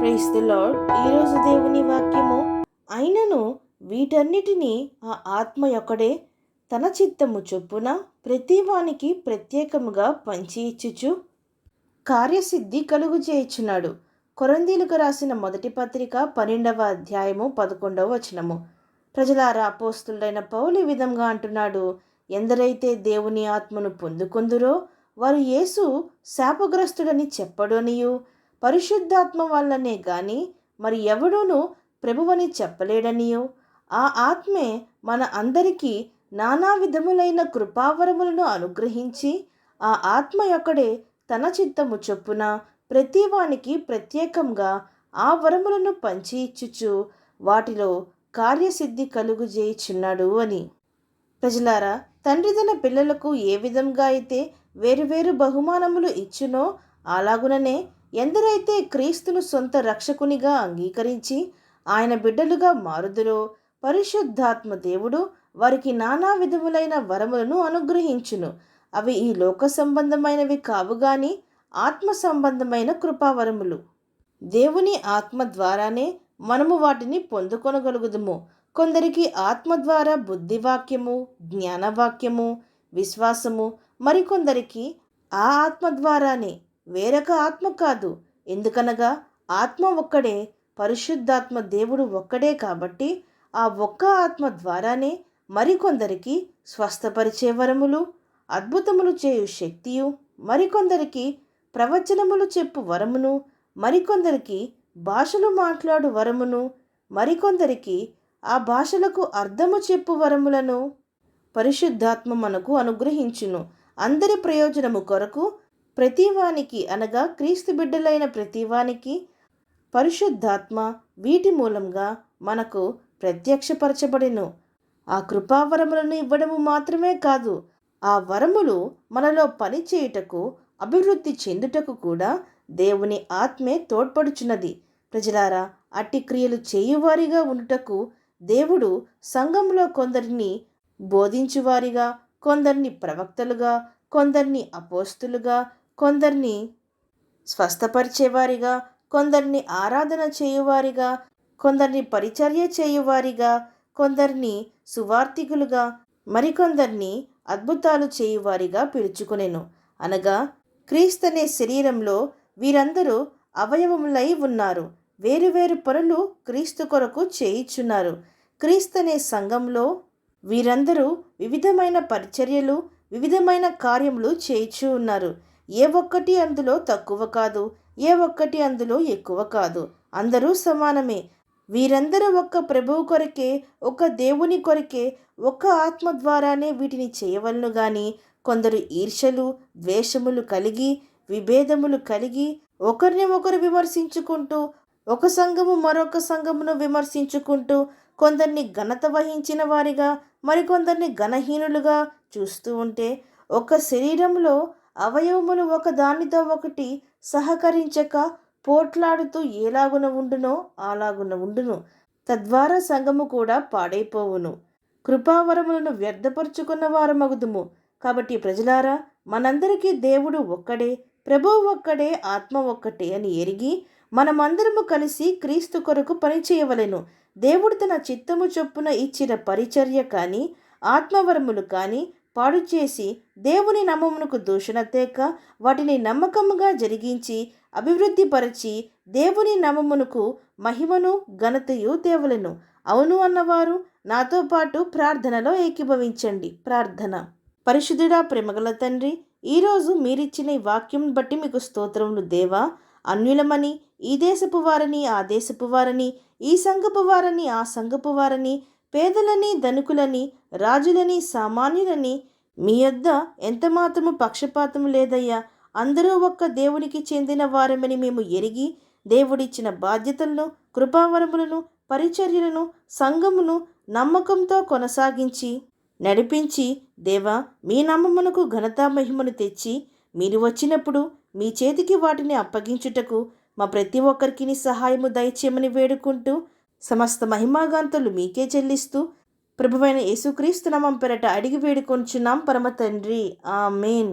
Praise the lord. ఈరోజు దేవుని వాక్యము, అయినను వీటన్నిటినీ ఆ ఆత్మ యొక్కడే తన చిత్తము చొప్పున ప్రతివానికి ప్రత్యేకముగా పంచి ఇచ్చుచు కార్యసిద్ధి కలుగు చేయుచున్నాడు. కొరింథీయులకు రాసిన మొదటి పత్రిక 12వ అధ్యాయము 11వ వచనము. ప్రజలారా, అపోస్తలుడైన పౌలు ఈ విధంగా అంటున్నాడు: ఎందరైతే దేవుని ఆత్మను పొందుకొందురో వారు యేసు శాపగ్రస్తుడని చెప్పడు అనియు, పరిశుద్ధాత్మ వల్లనే గాని మరి ఎవడూను ప్రభువని చెప్పలేడనియు, ఆ ఆత్మే మన అందరికీ నానా విధములైన కృపావరములను అనుగ్రహించి ఆ ఆత్మ యొక్కడే తన చిత్తము చొప్పున ప్రతివానికి ప్రత్యేకంగా ఆ వరములను పంచి ఇచ్చుచు వాటిలో కార్యసిద్ధి కలుగు చేయుచున్నాడు అని. ప్రజలారా, తండ్రి తన పిల్లలకు ఏ విధంగా అయితే వేరువేరు బహుమానములు ఇచ్చునో అలాగుననే ఎందరైతే క్రీస్తును సొంత రక్షకునిగా అంగీకరించి ఆయన బిడ్డలుగా మారుదురో పరిశుద్ధాత్మ దేవుడు వారికి నానా విధములైన వరములను అనుగ్రహించును. అవి ఈ లోక సంబంధమైనవి కావు గాని ఆత్మ సంబంధమైన కృపావరములు. దేవుని ఆత్మ ద్వారానే మనము వాటిని పొందుకొనగలుగుదుము. కొందరికి ఆత్మ ద్వారా బుద్ధివాక్యము, జ్ఞానవాక్యము, విశ్వాసము, మరికొందరికి ఆ ఆత్మ ద్వారానే, వేరొక ఆత్మ కాదు. ఎందుకనగా ఆత్మ ఒక్కడే, పరిశుద్ధాత్మ దేవుడు ఒక్కడే. కాబట్టి ఆ ఒక్క ఆత్మ ద్వారానే మరికొందరికి స్వస్థపరిచే వరములు, అద్భుతములు చేయు శక్తియు, మరికొందరికి ప్రవచనములు చెప్పు వరమును, మరికొందరికి భాషలు మాట్లాడు వరమును, మరికొందరికి ఆ భాషలకు అర్థము చెప్పు వరములను పరిశుద్ధాత్మ మనకు అనుగ్రహించును. అందరి ప్రయోజనము కొరకు ప్రతివానికి, అనగా క్రీస్తు బిడ్డలైన ప్రతివానికి పరిశుద్ధాత్మ వీటి మూలంగా మనకు ప్రత్యక్షపరచబడెను. ఆ కృపావరములను ఇవ్వడము మాత్రమే కాదు, ఆ వరములు మనలో పనిచేయుటకు, అభివృద్ధి చెందుటకు కూడా దేవుని ఆత్మే తోడ్పడుచున్నది. ప్రజలారా, అట్టి క్రియలు చేయువారిగా ఉండుటకు దేవుడు సంఘంలో కొందరిని బోధించువారిగా, కొందరిని ప్రవక్తలుగా, కొందరిని అపోస్తులుగా, కొందరిని స్వస్థపరిచేవారిగా, కొందరిని ఆరాధన చేయువారిగా, కొందరిని పరిచర్య చేయువారిగా, కొందరిని సువార్తికులుగా, మరికొందరిని అద్భుతాలు చేయువారిగా పిలుచుకొనెను. అనగా క్రీస్తనే శరీరంలో వీరందరూ అవయవములై ఉన్నారు. వేరువేరు పనులు క్రీస్తు కొరకు చేయుచున్నారు. క్రీస్తనే సంఘంలో వీరందరూ వివిధమైన పరిచర్యలు, వివిధమైన కార్యములు చేయుచూ ఉన్నారు. ఏ ఒక్కటి అందులో తక్కువ కాదు, ఏ ఒక్కటి అందులో ఎక్కువ కాదు. అందరూ సమానమే. వీరందరూ ఒక్క ప్రభువు కొరకే, ఒక దేవుని కొరకే, ఒక్క ఆత్మ ద్వారానే వీటిని చేయవలను గాని కొందరు ఈర్ష్యలు, ద్వేషములు కలిగి, విభేదములు కలిగి, ఒకరిని ఒకరు విమర్శించుకుంటూ, ఒక సంఘము మరొక సంఘమును విమర్శించుకుంటూ, కొందరిని ఘనత వహించిన వారిగా, మరికొందరిని ఘనహీనులుగా చూస్తూ ఉంటే, ఒక శరీరంలో అవయవములు ఒక దానితో ఒకటి సహకరించక పోట్లాడుతూ ఎలాగున ఉండునో అలాగున ఉండును. తద్వారా సంఘము కూడా పాడైపోవును. కృపావరములను వ్యర్థపరుచుకున్న వారమగుదుము. కాబట్టి ప్రజలారా, మనందరికీ దేవుడు ఒక్కడే, ప్రభువు ఒక్కడే, ఆత్మ ఒక్కటే అని ఎరిగి మనమందరము కలిసి క్రీస్తు కొరకు పనిచేయవలెను. దేవుడు తన చిత్తము చొప్పున ఇచ్చిన పరిచర్య కానీ, ఆత్మవరములు కానీ పాడు చేసి దేవుని నామమునకు దూషణ తేక వాటిని నమ్మకముగా జరిగించి అభివృద్ధిపరచి దేవుని నామమునకు మహిమను, ఘనతయు తేవలెను. అవును అన్నవారు నాతో పాటు ప్రార్థనలో ఏకీభవించండి. ప్రార్థన. పరిశుద్ధుడా, ప్రేమగల తండ్రి, ఈరోజు మీరిచ్చిన ఈ వాక్యం బట్టి మీకు స్తోత్రములు దేవా. అన్యులమని, ఈ దేశపు వారని, ఆ దేశపు వారని, ఈ సంఘపు వారని, ఆ సంఘపు వారని, పేదలని, ధనికులని, రాజులని, సామాన్యులని మీ యొద్ద ఎంతమాత్రము పక్షపాతము లేదయ్యా. అందరూ ఒక్క దేవునికి చెందిన వారమని మేము ఎరిగి దేవుడిచ్చిన బాధ్యతలను, కృపావరములను, పరిచర్యలను, సంఘమును నమ్మకంతో కొనసాగించి నడిపించి దేవా, మీ నామమునకు ఘనతా మహిమను తెచ్చి మీరు వచ్చినప్పుడు మీ చేతికి వాటిని అప్పగించుటకు మా ప్రతి ఒక్కరికి సహాయము దయచేయమని వేడుకుంటూ సమస్త మహిమాగాంతులు మీకే చెల్లిస్తూ ప్రభువైన యేసుక్రీస్తు నామం పేరట అడిగి వేడుకొంచున్నాం పరమ తండ్రి. ఆమేన్.